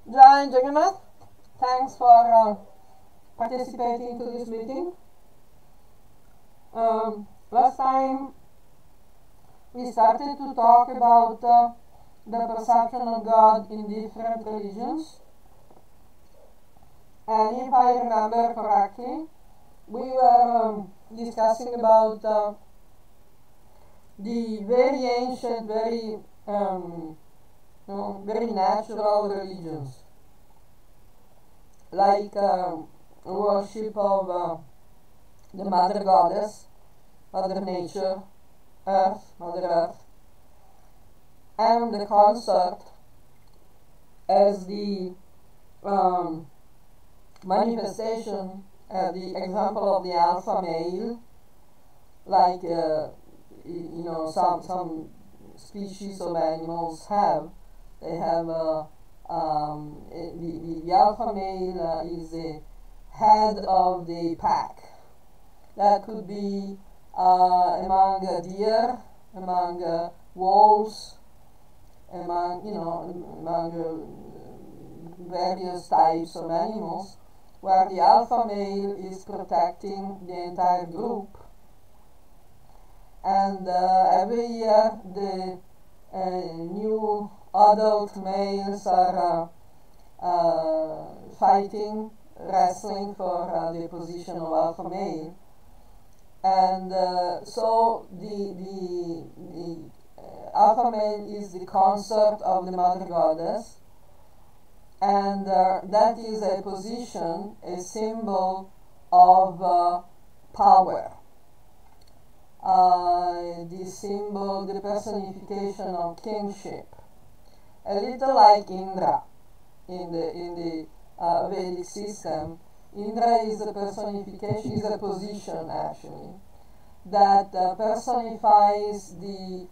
Jai Jagannath, thanks for participating to this meeting. Last time we started to talk about the perception of God in different religions, and if I remember correctly, we were discussing about the very ancient, very natural religions, like worship of the Mother Goddess, Mother Nature, Mother Earth, and the concept as the manifestation, the example of the alpha male, like some species of animals have. They have the alpha male is the head of the pack. That could be among deer, among wolves, among various types of animals, where the alpha male is protecting the entire group. And every year the new adult males are fighting, wrestling for the position of alpha male. And so the alpha male is the consort of the Mother Goddess, and that is a position, a symbol of power. The symbol, the personification of kingship, a little like Indra in the Vedic system. Indra is a personification, is a position actually, that personifies the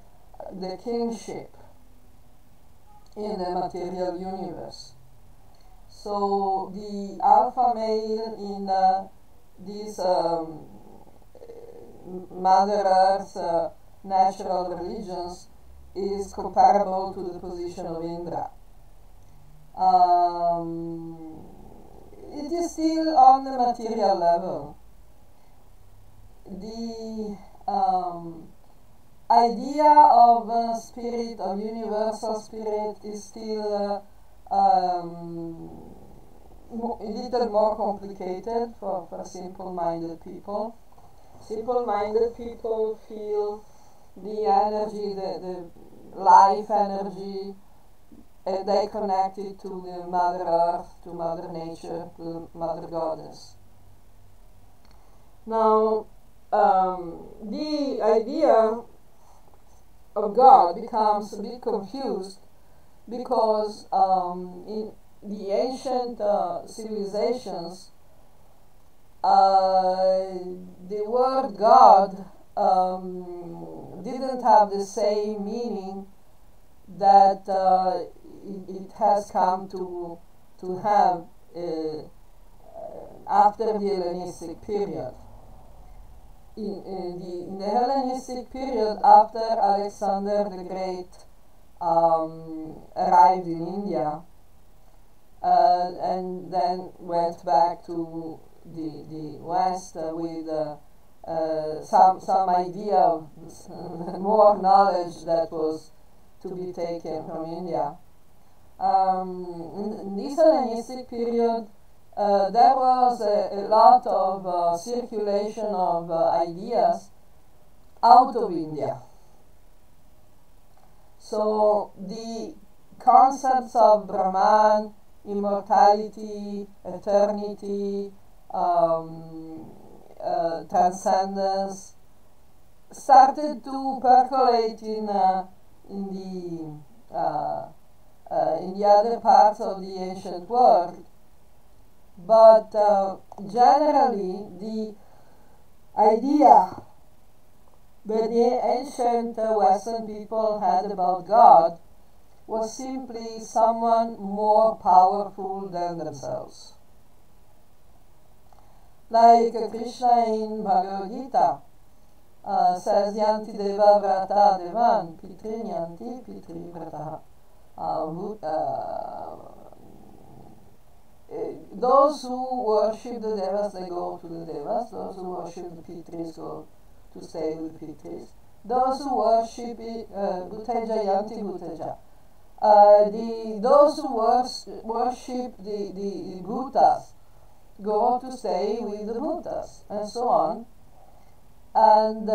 kingship in the material universe. So the alpha male in these Mother Earth natural religions is comparable to the position of Indra. It is still on the material level. The idea of spirit, of universal spirit, is still a little more complicated for simple-minded people. Simple-minded people feel the energy, the life energy, and they connect it to the Mother Earth, to Mother Nature, to Mother Goddess. Now, the idea of God becomes a bit confused because in the ancient civilizations, the word God didn't have the same meaning that it has come to have after the Hellenistic period. In the Hellenistic period, after Alexander the Great arrived in India and then went back to the West with some idea of more knowledge that was to be taken from India. In this Hellenistic period, there was a lot of circulation of ideas out of India. So the concepts of Brahman, immortality, eternity, transcendence started to percolate in the other parts of the ancient world. But generally, the idea that the ancient Western people had about God was simply someone more powerful than themselves. Like Krishna in Bhagavad Gita says, Yanti Deva Vrata Devan, Pitri Yanti Pitri Vrata. those who worship the devas, they go to the devas. Those who worship the Pitris go to stay with the Pitris. Those who worship Bhuteja Yanti Bhuteja. Those who worship the Bhutas go to stay with the Bhutas, and so on. And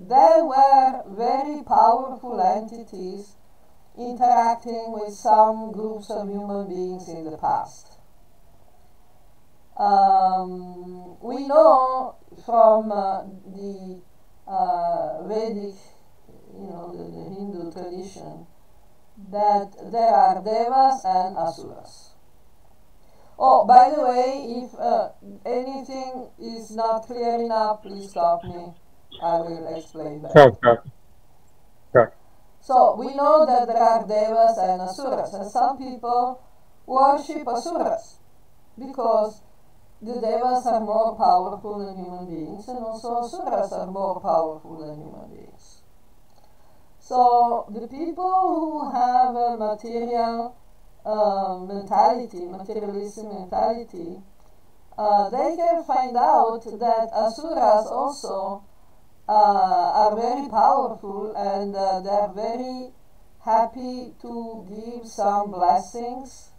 they were very powerful entities interacting with some groups of human beings in the past. We know from the Vedic, the Hindu tradition, that there are devas and asuras. Oh, by the way, if anything is not clear enough, please stop me. I will explain better. Sure. So we know that there are devas and asuras, and some people worship asuras because the devas are more powerful than human beings, and also asuras are more powerful than human beings. So the people who have a material mentality, materialistic mentality, they can find out that asuras also are very powerful, and they're very happy to give some blessings,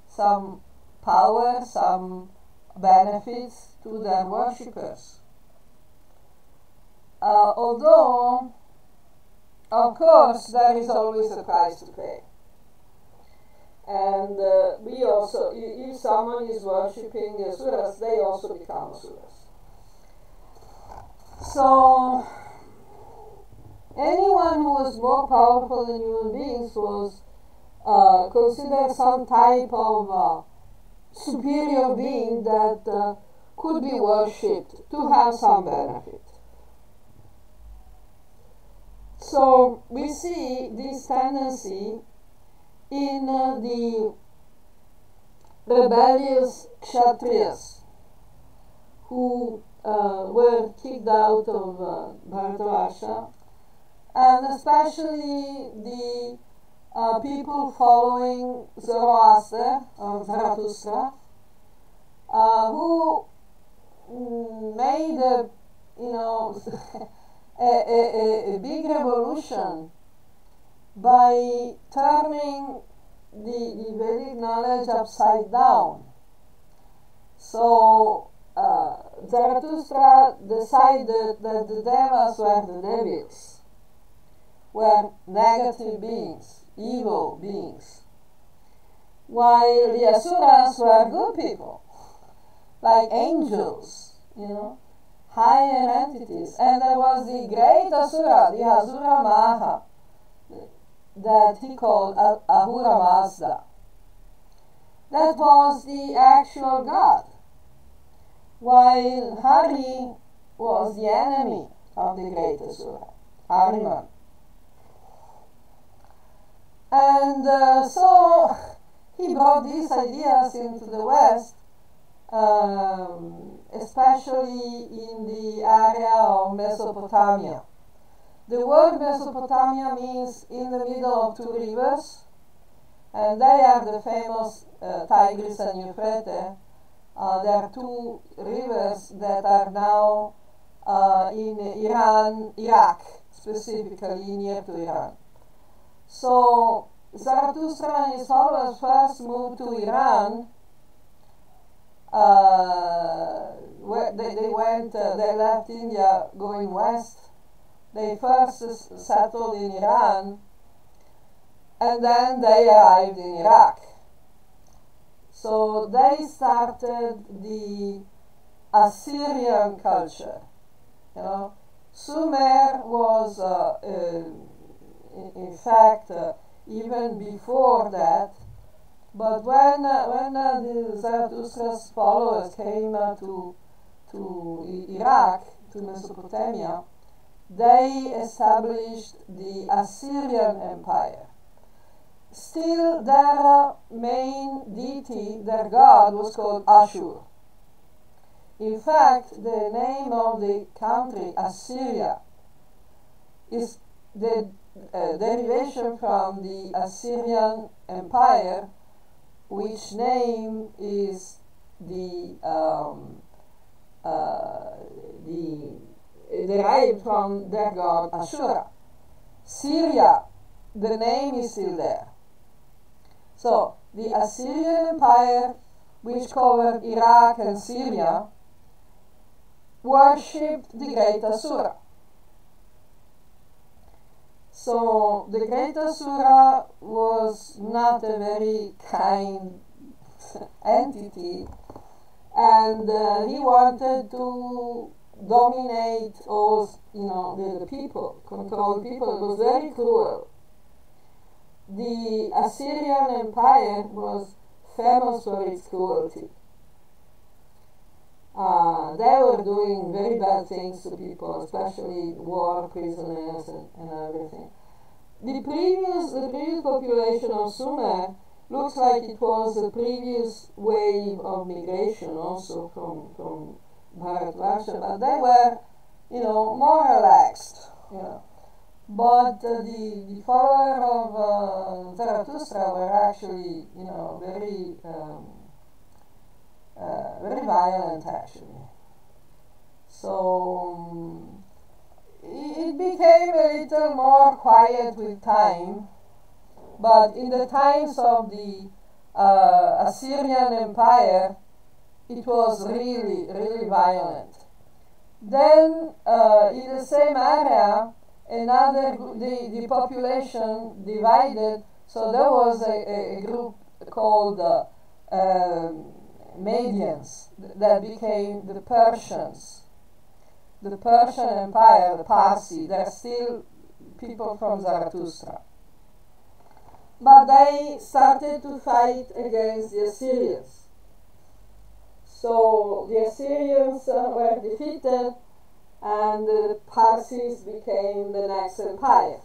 some power, some benefits to their worshippers. Although, of course, there is always a price to pay. And we also, if someone is worshipping the asuras, they also become asuras. So, anyone who was more powerful than human beings was considered some type of superior being that could be worshipped to have some benefit. So, we see this tendency in the rebellious Kshatriyas who were kicked out of Bharatavarsha, and especially the people following Zoroaster or Zarathustra, who made a big revolution by turning the Vedic knowledge upside down. So Zarathustra decided that the devas were the devils, were negative beings, evil beings, while the asuras were good people, like angels, higher entities. And there was the great asura, the Asura Maha, that he called Ahura Mazda. That was the actual god, while Hari was the enemy of the great Asura, Hariman. And so he brought these ideas into the West, especially in the area of Mesopotamia. The word Mesopotamia means in the middle of two rivers, and they are the famous Tigris and Euphrates. There are two rivers that are now in Iran, Iraq, specifically near to Iran. So Zarathustra and his followers first moved to Iran. Where they left India going west. They first settled in Iran, and then they arrived in Iraq. So they started the Assyrian culture. Sumer was, in fact, even before that. But when the Zarathustra's followers came to Iraq, to Mesopotamia, they established the Assyrian Empire. Still, their main deity, their god, was called Ashur. In fact, the name of the country, Assyria, is the derivation from the Assyrian Empire, which name is derived from their god Ashura. Syria, the name is still there. So the Assyrian Empire, which covered Iraq and Syria, worshipped the great Asura. So the great Asura was not a very kind entity, and he wanted to dominate all, the people, control people. It was very cruel. The Assyrian Empire was famous for its cruelty. They were doing very bad things to people, especially war prisoners and everything. The previous population of Sumer looks like it was the previous wave of migration also from Bharatvarsha, but they were, more relaxed, But the follower of Zarathustra were actually, very violent actually. So it became a little more quiet with time, but in the times of the Assyrian Empire, it was really, really violent. Then in the same area, the population divided, so there was a group called Medians that became the Persians. The Persian Empire, the Parsi, they're still people from Zarathustra. But they started to fight against the Assyrians. So the Assyrians were defeated, and the Parsis became the next empire.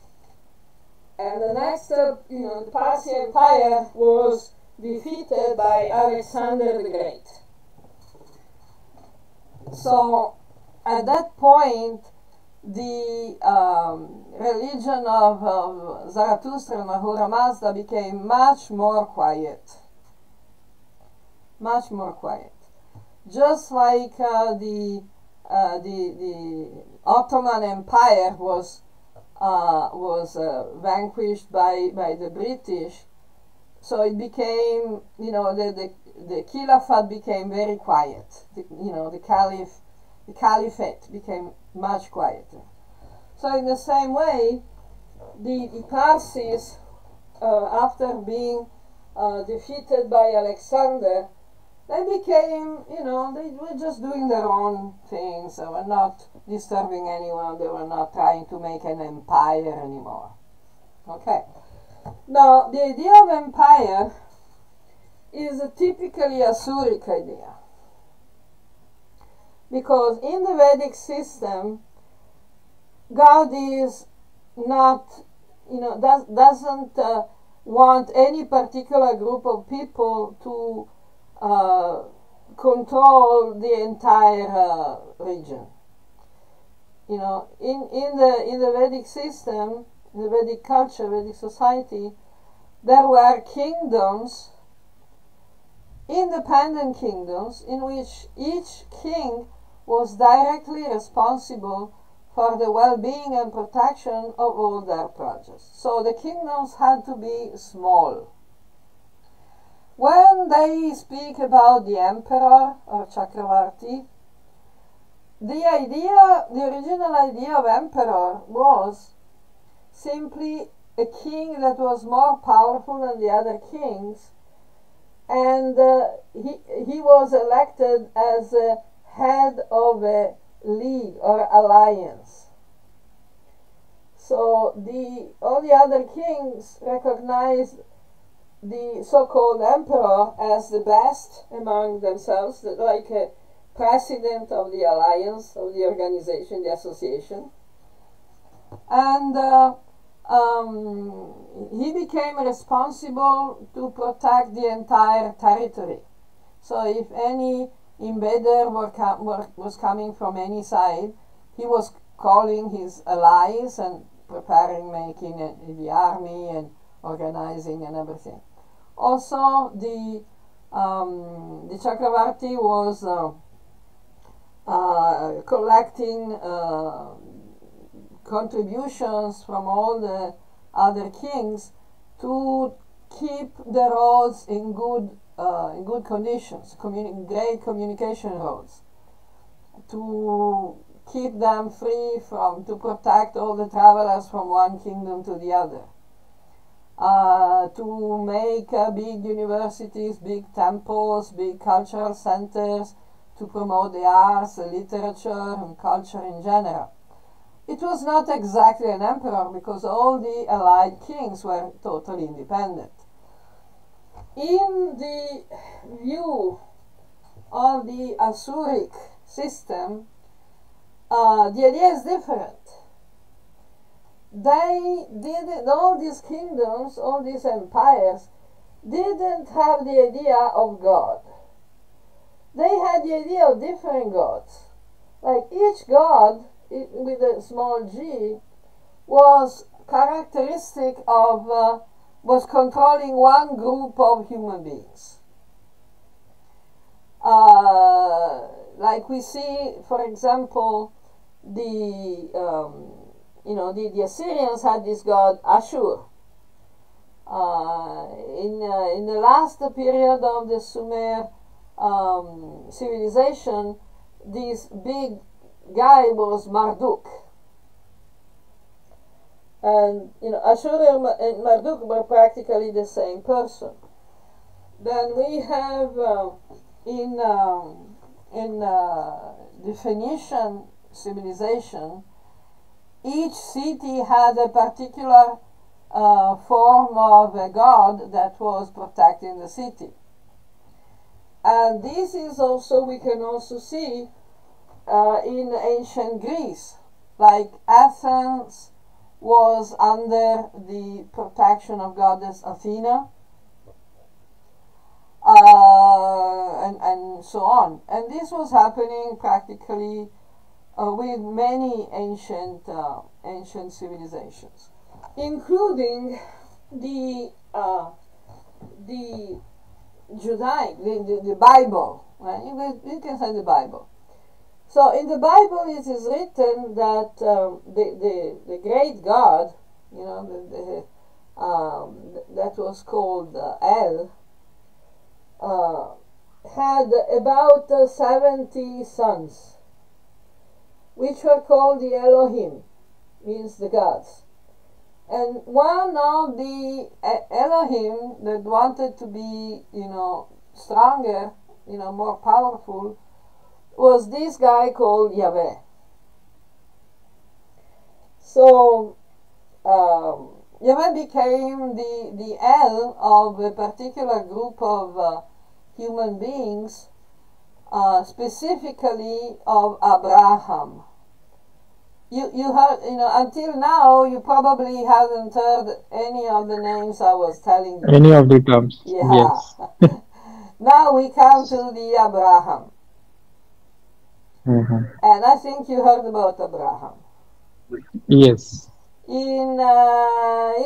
And the next, the Parsi Empire was defeated by Alexander the Great. So at that point, the religion of Zarathustra and Ahura Mazda became much more quiet. Much more quiet. Just like the Ottoman Empire was vanquished by the British, so it became, the Caliphate became very quiet. The Caliphate became much quieter. So in the same way, the Parsis, after being defeated by Alexander, they became, they were just doing their own things. They were not disturbing anyone. They were not trying to make an empire anymore. Okay. Now, the idea of empire is a typically Asuric idea. Because in the Vedic system, God is not, doesn't want any particular group of people to control the entire region. In the Vedic system, in the Vedic culture, Vedic society, there were kingdoms, independent kingdoms, in which each king was directly responsible for the well-being and protection of all their projects. So the kingdoms had to be small. When they speak about the emperor or Chakravarti, the original idea of emperor was simply a king that was more powerful than the other kings, and he was elected as a head of a league or alliance. So all the other kings recognized the so-called emperor as the best among themselves, like a president of the alliance, of the organization, the association. And he became responsible to protect the entire territory. So if any invader was coming from any side, he was calling his allies and preparing, making the army and organizing and everything. Also, the Chakravarti was collecting contributions from all the other kings to keep the roads in good conditions, great communication roads, to keep them free to protect all the travelers from one kingdom to the other, to make big universities, big temples, big cultural centers, to promote the arts, the literature, and culture in general. It was not exactly an emperor because all the allied kings were totally independent. In the view of the Asuric system, the idea is different. All these kingdoms, all these empires, didn't have the idea of God. They had the idea of different gods. Like each god, with a small g, was characteristic of, was controlling one group of human beings. Like we see, for example, the Assyrians had this god Ashur. In the last period of the Sumer civilization, this big guy was Marduk. And Ashur and Marduk were practically the same person. Then we have in the Phoenician civilization, each city had a particular form of a god that was protecting the city. And this is also, we can also see in ancient Greece, like Athens was under the protection of goddess Athena, and so on. And this was happening practically with many ancient civilizations, including the Judaic, the Bible. Right? You can say the Bible. So in the Bible it is written that the great God, that was called El, had about 70 sons, which were called the Elohim, means the gods. And one of the Elohim that wanted to be, stronger, more powerful, was this guy called Yahweh. So Yahweh became the El of a particular group of human beings, specifically of Abraham. You heard, until now you probably haven't heard any of the names I was telling you. Any of the terms. Yeah. Yes. Now we come to the Abraham. Mm-hmm. And I think you heard about Abraham. Yes. In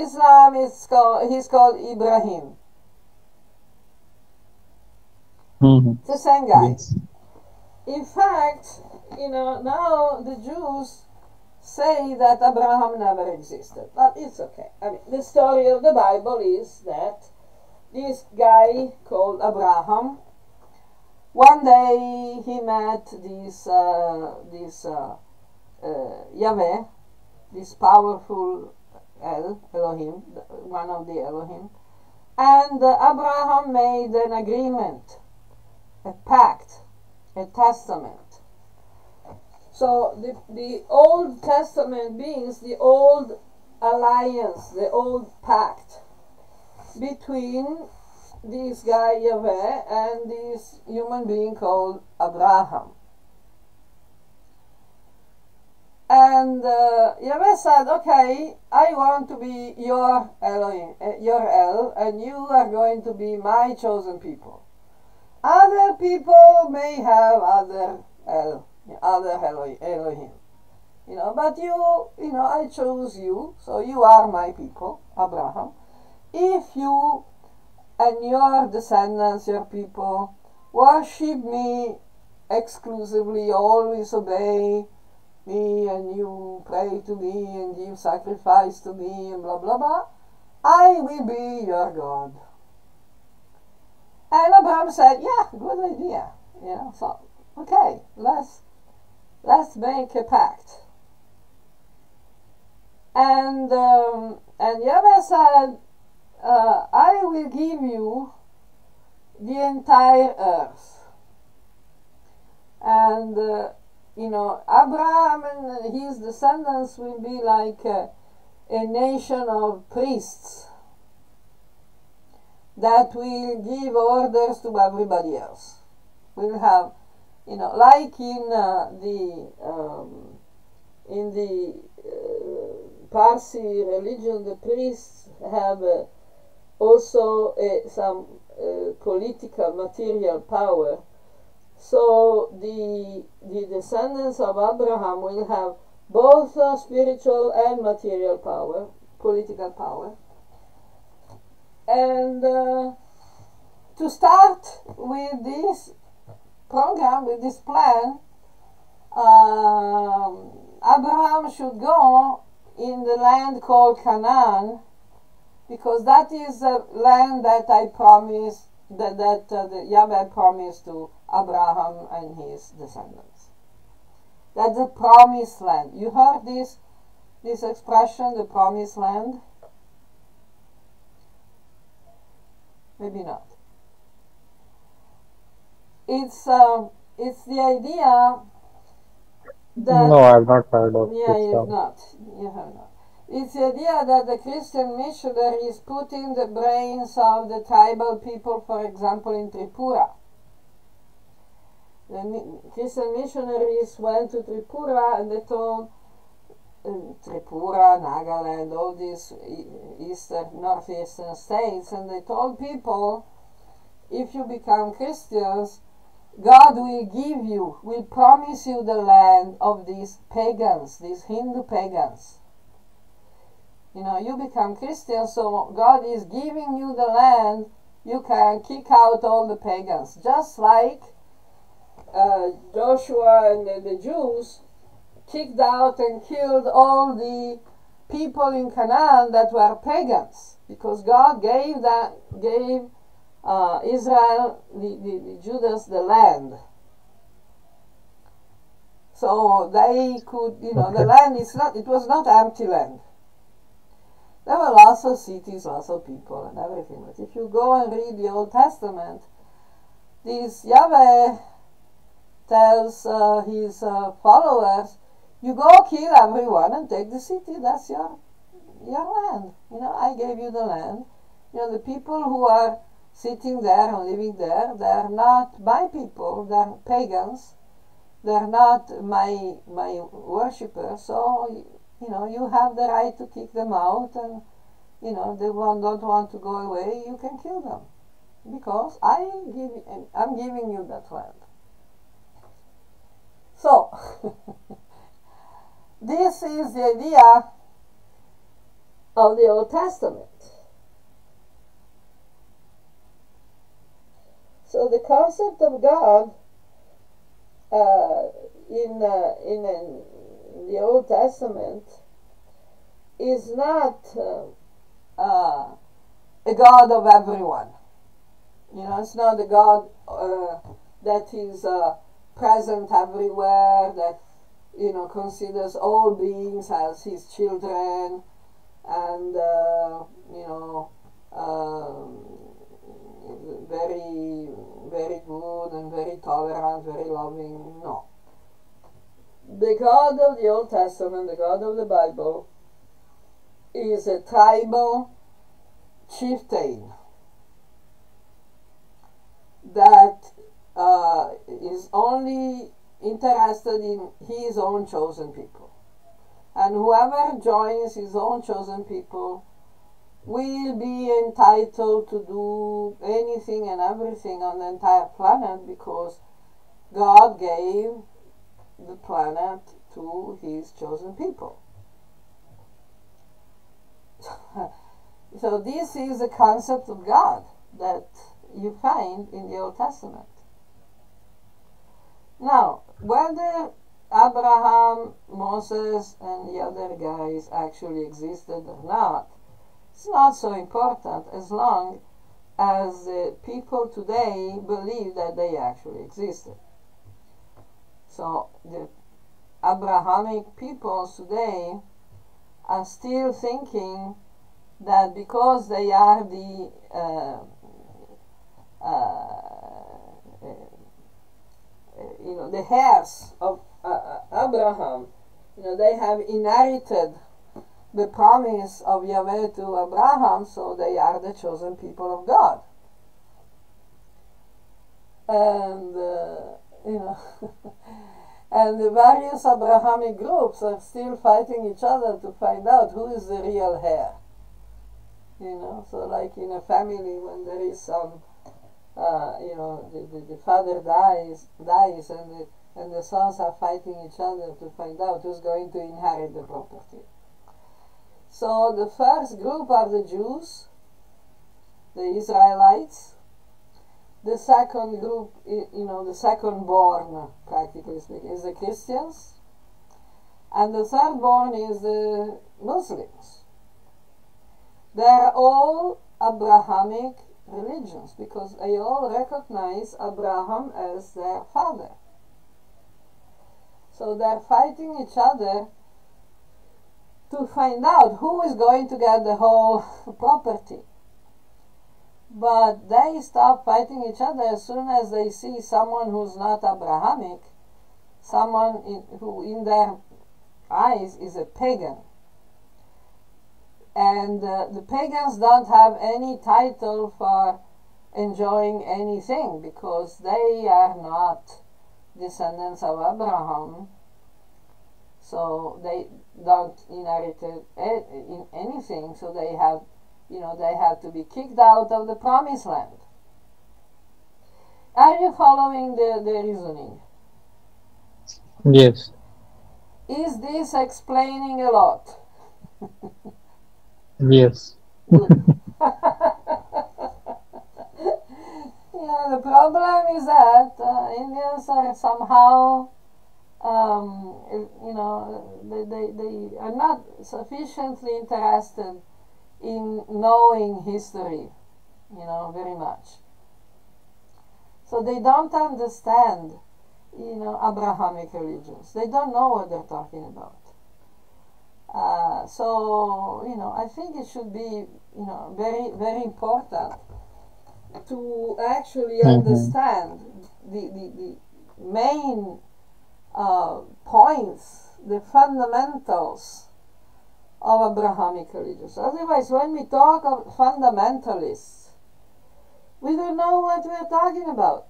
Islam, he's called Ibrahim. Mm-hmm. It's the same guy. Yes. In fact, now the Jews say that Abraham never existed. But it's okay. I mean, the story of the Bible is that this guy called Abraham, one day he met this Yahweh, this powerful Elohim, one of the Elohim, and Abraham made an agreement, a pact, a testament. So the Old Testament means the old alliance, the old pact between this guy Yahweh and this human being called Abraham. And Yahweh said, okay, I want to be your Elohim, your El, and you are going to be my chosen people. Other people may have other Elohim, but I chose you, so you are my people, Abraham. If you and your descendants, your people, worship me exclusively, always obey me, and you pray to me and give sacrifice to me and blah blah blah, I will be your God. And Abraham said, yeah, good idea. So okay, let's make a pact. And Yahweh said, I will give you the entire earth. And Abraham and his descendants will be like a nation of priests that will give orders to everybody else. We'll have, like in the Parsi religion, the priests have also some political material power. So the descendants of Abraham will have both spiritual and material power, political power. And to start with this program, with this plan, Abraham should go in the land called Canaan, because that is a land that I promised, that Yahweh promised to Abraham and his descendants. That's the promised land. You heard this expression, the promised land? Maybe not. It's the idea that... No, I've not heard of Yeah, this you have not. It's the idea that the Christian missionary is putting the brains of the tribal people, for example, in Tripura. The Christian missionaries went to Tripura and they told Tripura, Nagaland, all these northeastern states, and they told people, if you become Christians, God will promise you the land of these pagans, these Hindu pagans. You become Christian, so God is giving you the land, you can kick out all the pagans. Just like Joshua and the Jews kicked out and killed all the people in Canaan that were pagans, because God gave Israel, the Judas, the land. So they could, the land it was not empty land. There were lots of cities, lots of people and everything. But if you go and read the Old Testament, this Yahweh tells his followers, you go kill everyone and take the city, that's your land. I gave you the land. The people who are sitting there and living there, they're not my people, they're pagans. They're not my worshippers, so you have the right to kick them out, and they don't want to go away, you can kill them, because I'm giving you that land. So this is the idea of the Old Testament. So the concept of God in the Old Testament is not a God of everyone. It's not a God that is present everywhere, that considers all beings as his children, and very, very good and very tolerant, very loving. No. The God of the Old Testament, the God of the Bible, is a tribal chieftain that is only interested in his own chosen people. And whoever joins his own chosen people will be entitled to do anything and everything on the entire planet, because God gave the planet to his chosen people. So this is the concept of God. that you find in the Old Testament. Now, whether Abraham, Moses, and the other guys actually existed or not, it's not so important as long as people today believe that they actually existed. So the Abrahamic peoples today are still thinking that because they are the the heirs of Abraham, they have inherited the promise of Yahweh to Abraham, so they are the chosen people of God. And and the various Abrahamic groups are still fighting each other to find out who is the real heir. So like in a family, when there is some, the father dies, and the sons are fighting each other to find out who's going to inherit the property. So the first group are the Jews, the Israelites. The second group, the second born, practically speaking, is the Christians. And the third born is the Muslims. They are all Abrahamic religions because they all recognize Abraham as their father. So they're fighting each other to find out who is going to get the whole property. But they stop fighting each other as soon as they see someone who's not Abrahamic, someone who in their eyes is a pagan. And the pagans don't have any title for enjoying anything because they are not descendants of Abraham, so they don't inherit in anything, so they have to be kicked out of the promised land. Are you following the reasoning? Yes. Is this explaining a lot? Yes. Good. The problem is that Indians are somehow, they are not sufficiently interested in knowing history, very much. So they don't understand, Abrahamic religions. They don't know what they're talking about. I think it should be, very, very important to actually understand the main points, the fundamentals of Abrahamic religions. Otherwise, when we talk of fundamentalists, we don't know what we're talking about.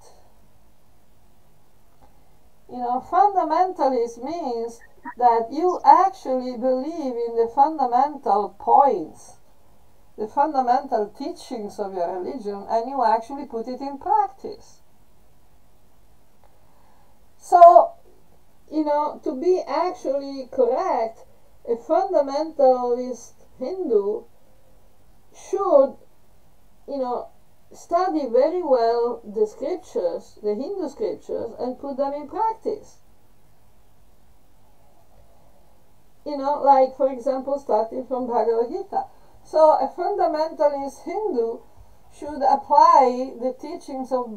Fundamentalist means that you actually believe in the fundamental points, the fundamental teachings of your religion, and you actually put it in practice. So, to be actually correct, a fundamentalist Hindu should, study very well the scriptures, the Hindu scriptures, and put them in practice. Like, for example, starting from Bhagavad Gita. So a fundamentalist Hindu should apply the teachings of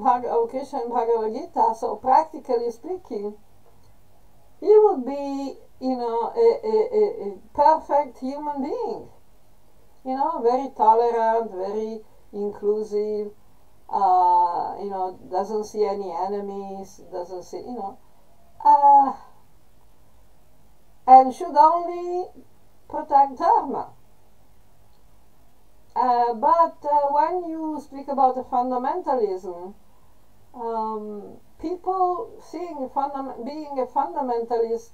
Krishna and Bhagavad Gita. So practically speaking, he would be, a perfect human being. Very tolerant, very inclusive, doesn't see any enemies, doesn't see, and should only protect dharma. But when you speak about a fundamentalism, people seeing being a fundamentalist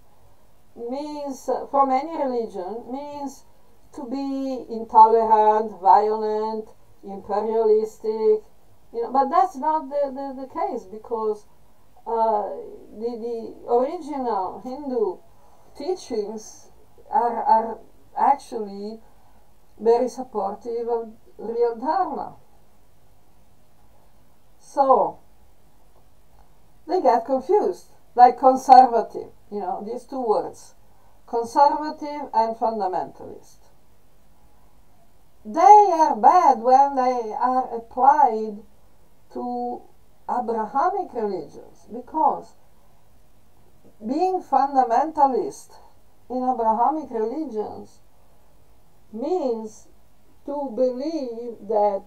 means, from any religion, means to be intolerant, violent, imperialistic, but that's not the case, because the original Hindu teachings are actually very supportive of real dharma. So they get confused, like conservative, these two words, conservative and fundamentalist. They are bad when they are applied to Abrahamic religions, because being fundamentalist in Abrahamic religions means to believe that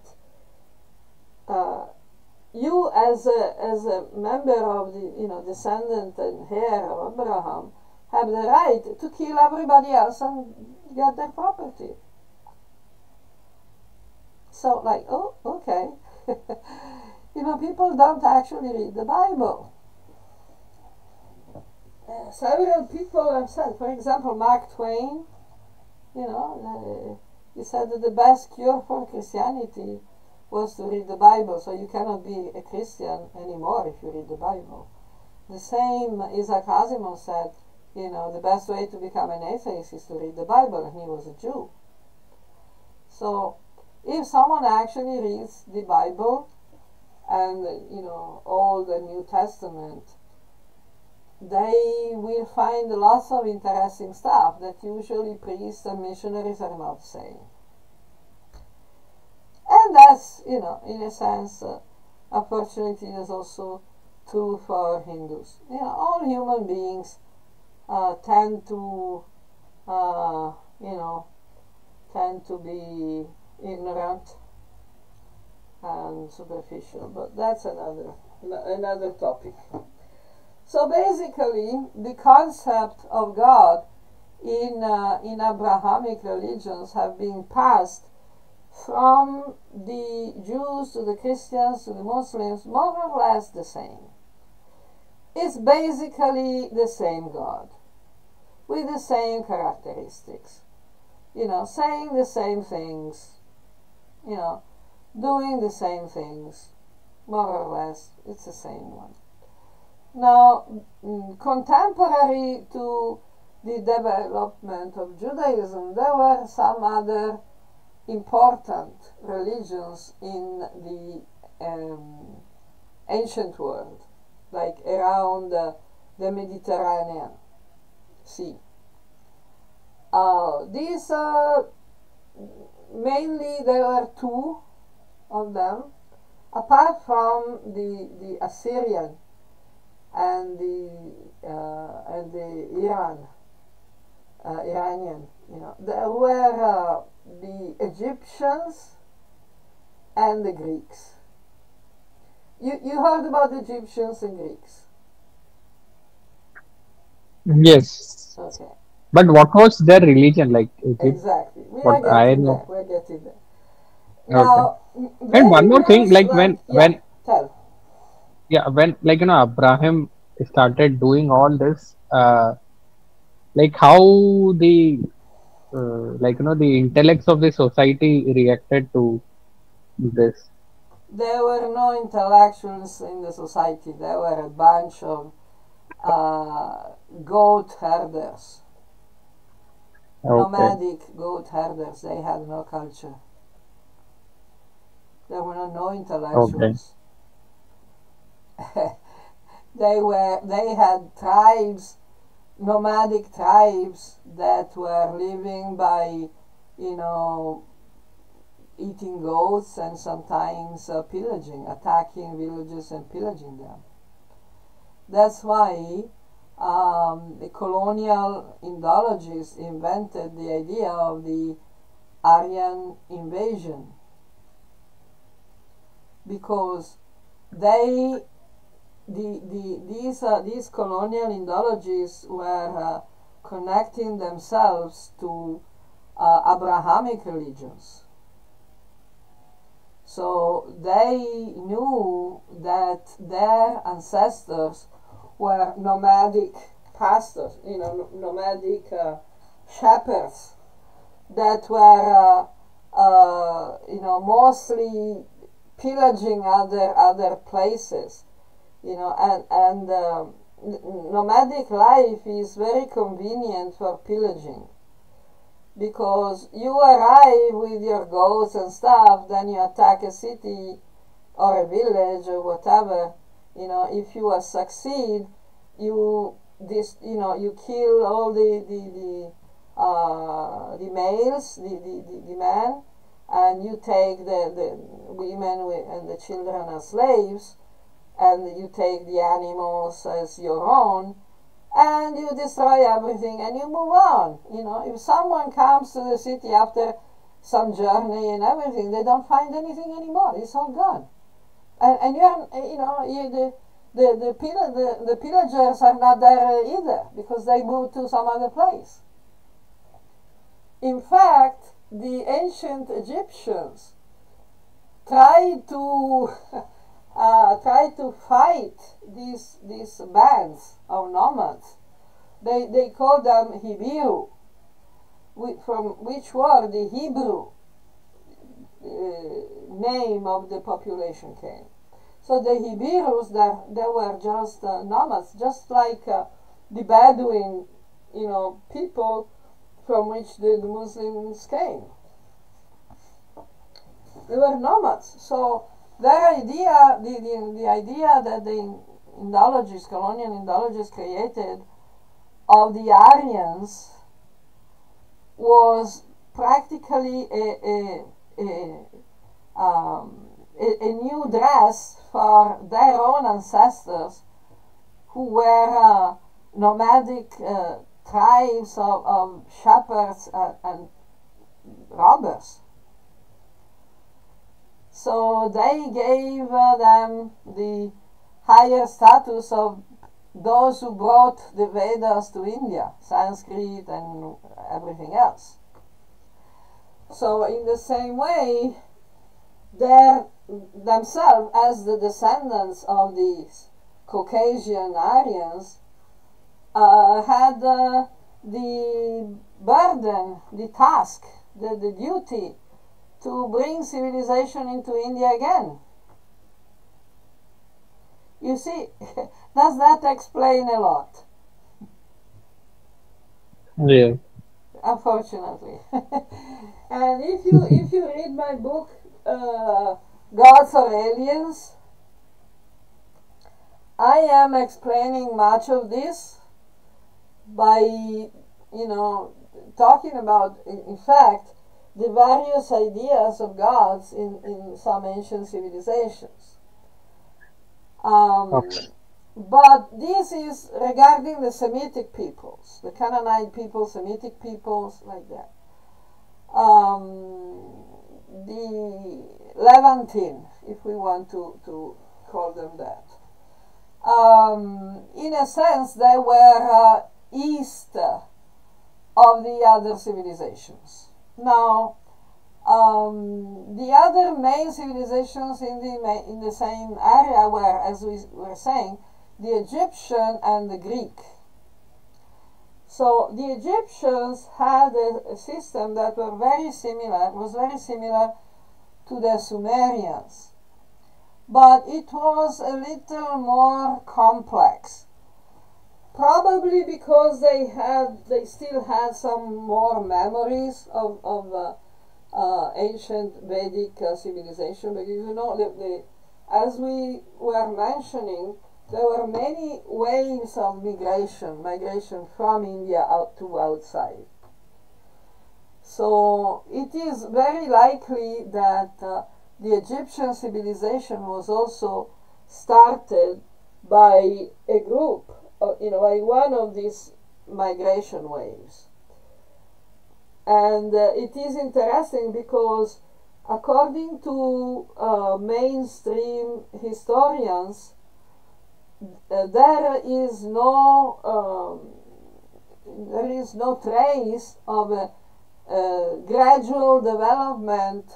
you as a member of the descendant and heir of Abraham have the right to kill everybody else and get their property. So, like, oh, okay. People don't actually read the Bible. Several people have said, for example, Mark Twain, he said that the best cure for Christianity was to read the Bible, so you cannot be a Christian anymore if you read the Bible. The same Isaac Asimov said, the best way to become an atheist is to read the Bible, and he was a Jew. So, if someone actually reads the Bible and, Old and New Testament, they will find lots of interesting stuff that usually priests and missionaries are not saying. And that's, in a sense, unfortunately, is also true for Hindus. All human beings tend to be ignorant and superficial, but that's another topic. So basically, the concept of God in Abrahamic religions have been passed from the Jews to the Christians to the Muslims, more or less the same. It's basically the same God, with the same characteristics, saying the same things, doing the same things, more or less, it's the same one. Now, contemporary to the development of Judaism, there were some other important religions in the ancient world, like around the Mediterranean Sea. These mainly there were two of them, apart from the Assyrian and the Iranian. There were the Egyptians and the Greeks. You heard about the Egyptians and Greeks? Yes. Okay. But what was their religion like? Exactly. We What are I getting know. there. We're getting there. Okay. Now, And one they more thing, was like tell. when Abraham started doing all this, like how the the intellects of the society reacted to this. There were no intellectuals in the society. There were a bunch of goat herders, Okay. nomadic goat herders. They had no culture. There were no Okay. intellectuals. They had tribes, nomadic tribes that were living by, eating goats and sometimes attacking villages and pillaging them. That's why the colonial Indologists invented the idea of the Aryan invasion, because these colonial Indologists were connecting themselves to Abrahamic religions. So they knew that their ancestors were nomadic pastors, nomadic shepherds that were, mostly pillaging other places, and nomadic life is very convenient for pillaging, because you arrive with your goats and stuff, then you attack a city, or a village or whatever, if you succeed, you kill all the males, the men, and you take the women and the children as slaves, and you take the animals as your own, and you destroy everything and you move on. If someone comes to the city after some journey and everything, they don't find anything anymore. It's all gone. And the pillagers are not there either, because they moved to some other place. In fact, the ancient Egyptians tried to fight these bands of nomads. They called them Hibiru, from which word the Hebrew name of the population came. So the Hibirus, they were just nomads, just like the Bedouin, people from which the Muslims came. They were nomads. So their idea, the idea that the colonial Indologists created of the Aryans was practically a new dress for their own ancestors, who were nomadic tribes of shepherds and robbers. So they gave them the higher status of those who brought the Vedas to India, Sanskrit and everything else. So in the same way, themselves, as the descendants of these Caucasian Aryans, had the burden, the task, the duty to bring civilization into India again. You see, does that explain a lot? Yeah. Unfortunately. And if you read my book, Gods or Aliens, I am explaining much of this by, talking about, in fact, the various ideas of gods in some ancient civilizations. Okay. But this is regarding the Semitic peoples, the Canaanite peoples, Semitic peoples, like that. The Levantine, if we want to call them that. In a sense, they were east of the other civilizations. Now, the other main civilizations in the same area were, as we were saying, the Egyptian and the Greek. So the Egyptians had a system that was very similar to the Sumerians, but it was a little more complex. Probably because they still had some more memories of ancient Vedic civilization, because as we were mentioning, there were many waves of migration from India out to outside. So it is very likely that the Egyptian civilization was also started by a group, by one of these migration waves. And it is interesting because, according to mainstream historians, there is no trace of a gradual development,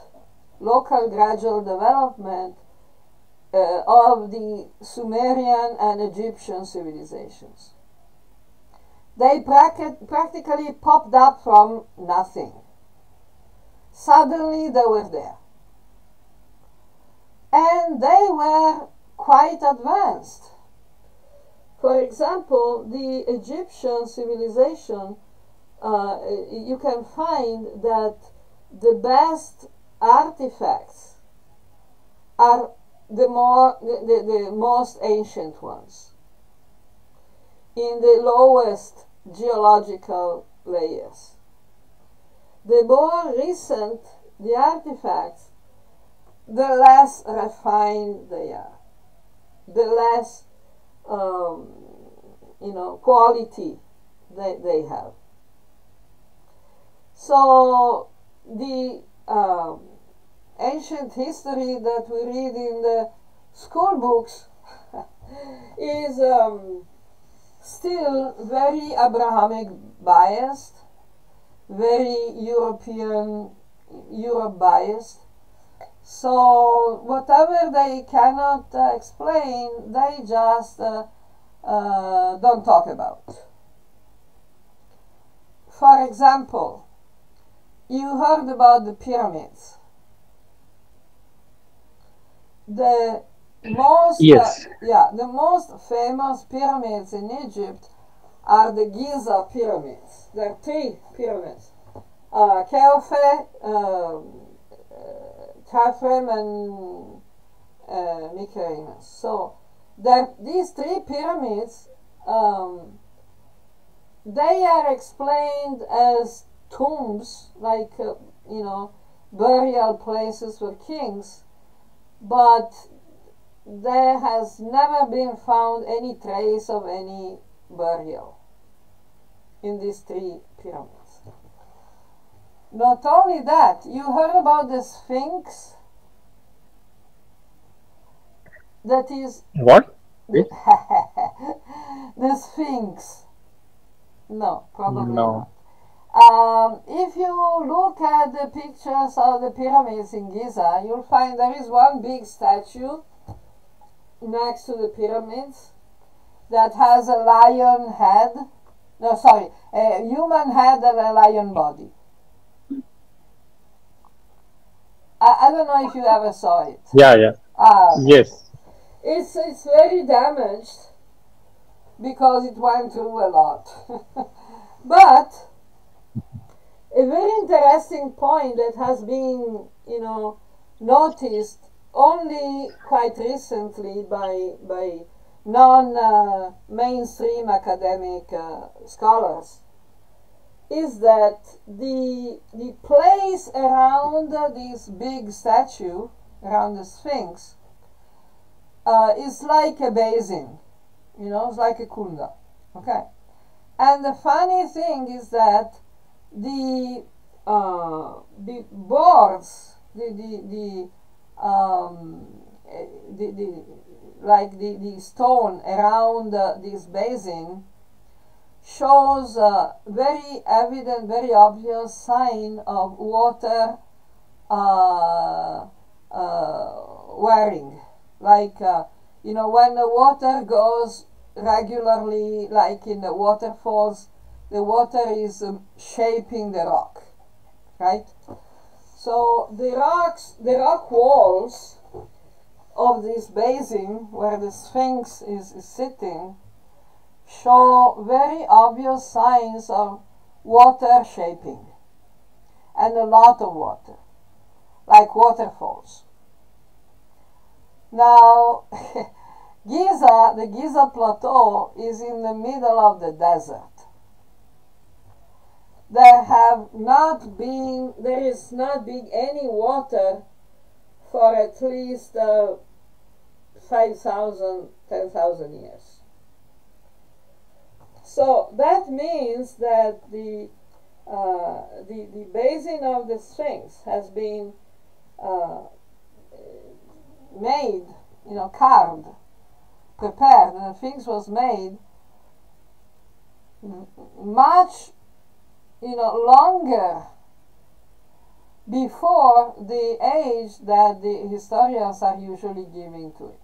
local gradual development of the Sumerian and Egyptian civilizations. They practically popped up from nothing. Suddenly they were there. And they were quite advanced. For example, the Egyptian civilization, you can find that the best artifacts are the most ancient ones, in the lowest geological layers. The more recent the artifacts, the less refined they are, the less quality they have. So the ancient history that we read in the school books is still very Abrahamic biased, very Europe biased. So whatever they cannot explain, they just don't talk about. For example, you heard about the pyramids. The most Yes. the most famous pyramids in Egypt are the Giza pyramids. There are 3 pyramids: Cheops, Khafre, and Mycerinus. So these 3 pyramids, they are explained as tombs, like burial places for kings, but there has never been found any trace of any burial in these 3 pyramids. Not only that, you heard about the Sphinx? That is What? Yes. the Sphinx. No, probably No. not. If you look at the pictures of the pyramids in Giza, you'll find there is one big statue next to the pyramids that has a lion head. No, sorry, a human head and a lion body. I don't know if you ever saw it. Yeah, yeah. Yes. It's very damaged because it went through a lot. But a very interesting point that has been, noticed only quite recently by non-mainstream academic scholars is that the place around this big statue, around the Sphinx, is like a basin, it's like a kunda, okay? And the funny thing is that the boards, the stone around this basin shows a very evident, very obvious sign of water wearing. Like, when the water goes regularly, like in the waterfalls, the water is shaping the rock, right? So the rock walls of this basin where the Sphinx is sitting show very obvious signs of water shaping, and a lot of water, like waterfalls. Now, the Giza Plateau is in the middle of the desert. There is not been any water for at least 5,000, 10,000 years. So that means that the basin of the Sphinx has been made, carved, prepared, and the Sphinx was made much, longer before the age that the historians are usually giving to it.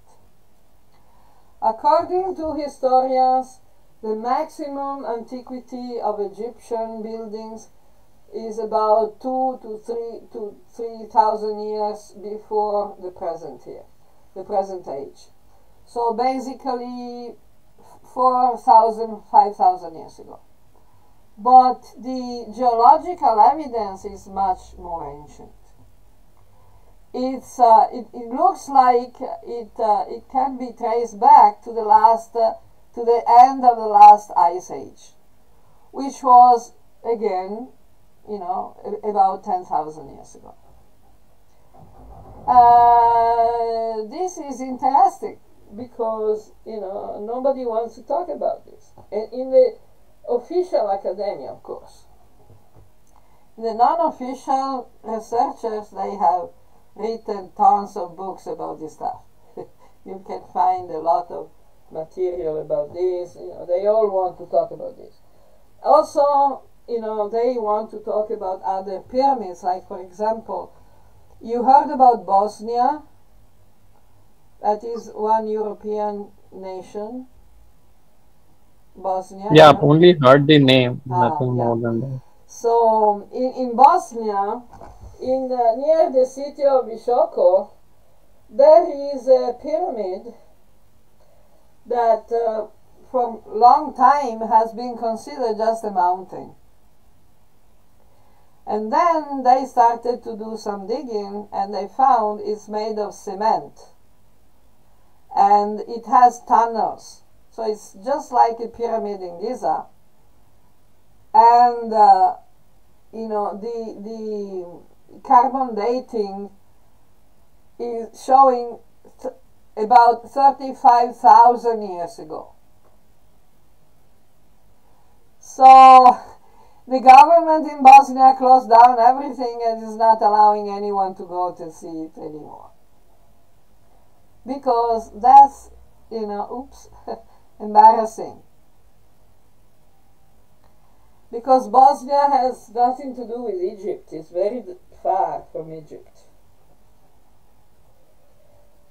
According to historians, the maximum antiquity of Egyptian buildings is about 2,000 to 3,000 years before the present age. So basically 4,000, 5,000 years ago. But the geological evidence is much more ancient. it looks like it can be traced back to to the end of the last ice age, which was again, about 10,000 years ago. This is interesting because nobody wants to talk about this, and in the official academia, of course. The non-official researchers, they have written tons of books about this stuff. You can find a lot of material about this. They all want to talk about this. Also, they want to talk about other pyramids, like, for example, you heard about Bosnia. That is one European nation. Bosnia. Yeah, only heard the name, nothing more than that. So in Bosnia, near the city of Visoko, there is a pyramid that for a long time has been considered just a mountain. And then they started to do some digging, and they found it's made of cement. And it has tunnels. So it's just like a pyramid in Giza. And, the carbon dating is showing about 35,000 years ago. So the government in Bosnia closed down everything and is not allowing anyone to go to see it anymore. Because that's, oops, embarrassing. Because Bosnia has nothing to do with Egypt. It's very far from Egypt.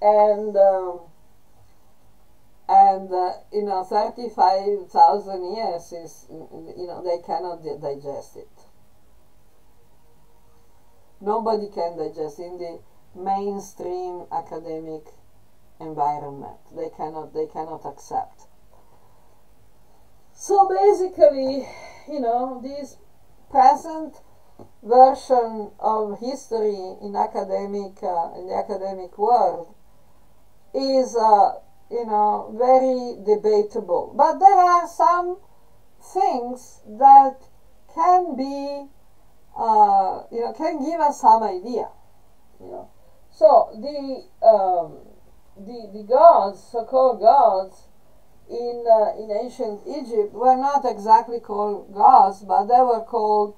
And 35,000 years is, they cannot digest it. Nobody can digest in the mainstream academic environment. They cannot accept. So basically, this present version of history in the academic world is very debatable. But there are some things that can be can give us some idea. So the gods, so-called gods, in ancient Egypt were not exactly called gods, but they were called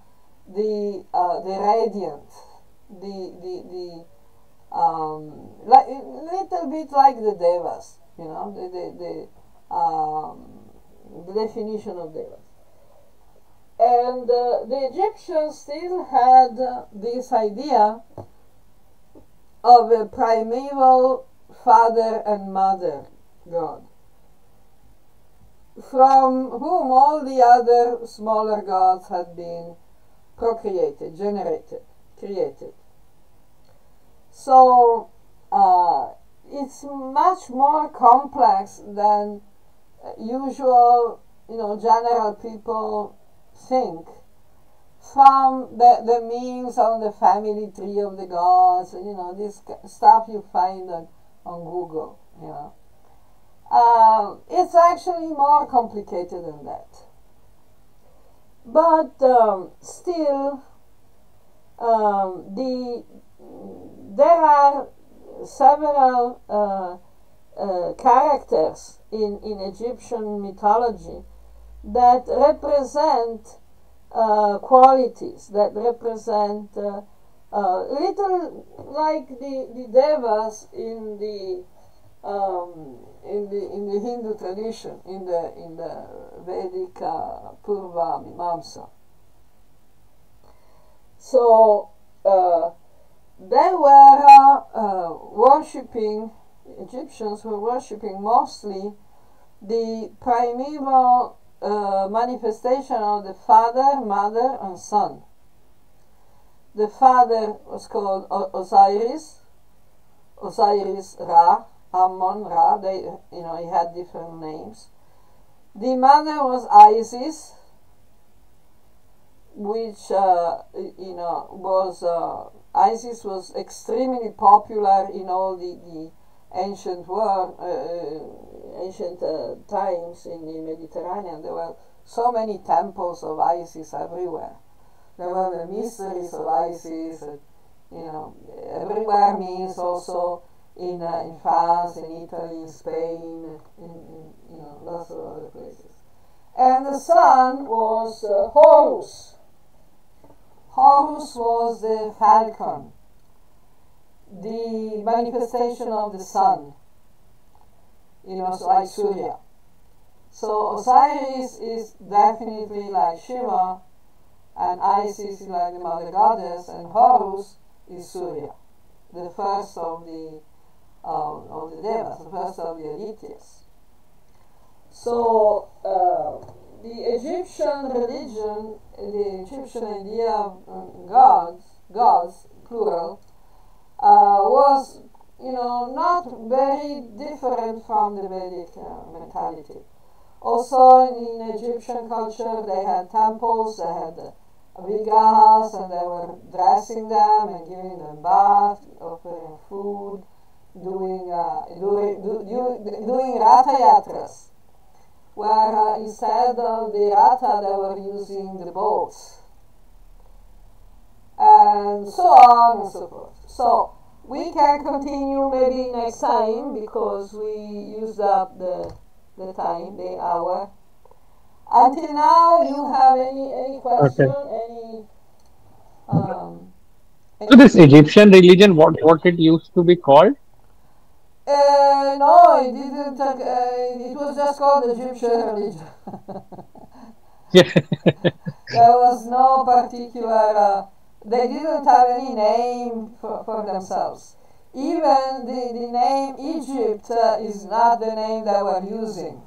the radiant, like little bit like the devas, the definition of devas. And the Egyptians still had this idea of a primeval father and mother god, from whom all the other smaller gods had been procreated, generated, created. So it's much more complex than usual, general people think, from the memes on the family tree of the gods, this stuff you find on Google, it's actually more complicated than that. But still, there are several characters in Egyptian mythology that represent qualities, that represent little like the devas in the Hindu tradition, in the Vedic Purva Mimamsa. So they were worshipping, Egyptians were worshipping mostly the primeval manifestation of the father, mother, and son. The father was called Osiris Ra, Ammon Ra. He had different names. The mother was Isis, which was Isis was extremely popular in all the ancient world, ancient times in the Mediterranean. There were so many temples of Isis everywhere. There were the mysteries of Isis, everywhere means also in France, in Italy, in Spain, in lots of other places. And the sun was Horus. Horus was the falcon, the manifestation of the sun, so like Surya. So Osiris is definitely like Shiva, and Isis is like the mother goddess, and Horus is Surya, the first of the devas, the first of the Adityas. So the Egyptian religion, the Egyptian idea of gods, plural, was, not very different from the Vedic mentality. Also, in Egyptian culture, they had temples, they had vigrahas, and they were dressing them and giving them bath, offering food, doing ratha yatras, where instead of the ratha, they were using the boats, and so on and so forth. So we can continue maybe next time because we used up the time, the hour. Until now, you have any question? Okay. Um, So this Egyptian religion, what it used to be called? No, it didn't. It was just called Egyptian religion. Yeah. There was no particular. They didn't have any name for themselves. Even the name Egypt is not the name they were using.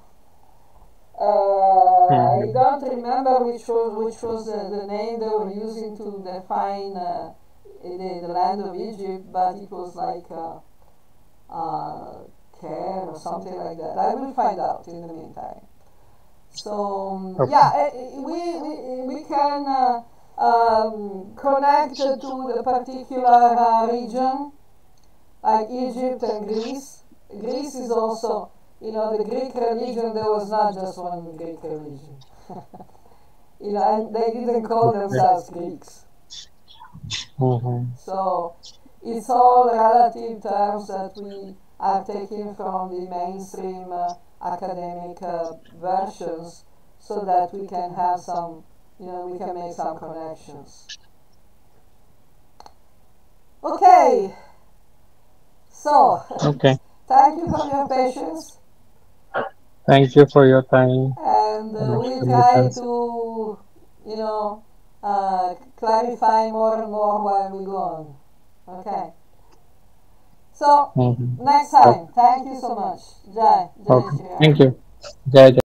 I Mhm. don't remember which was the name they were using to define the land of Egypt, but it was like Care or something like that. I will find out in the meantime. So Okay. yeah, we can connect to the particular region like Egypt and Greece. Greece is also, the Greek religion. There was not just one Greek religion. And they didn't call Okay. themselves Greeks. Mhm. So it's all relative terms that we are taking from the mainstream academic versions so that we can have some, we can make some connections. Okay, so Okay. thank you for your patience, Thank you for your time and and we'll try explanations. to, clarify more and more while we go on. Okay. So, Mhm. next Okay. time, thank you so much. Jai Okay. Shri Thank Ram. you. Jai Jai.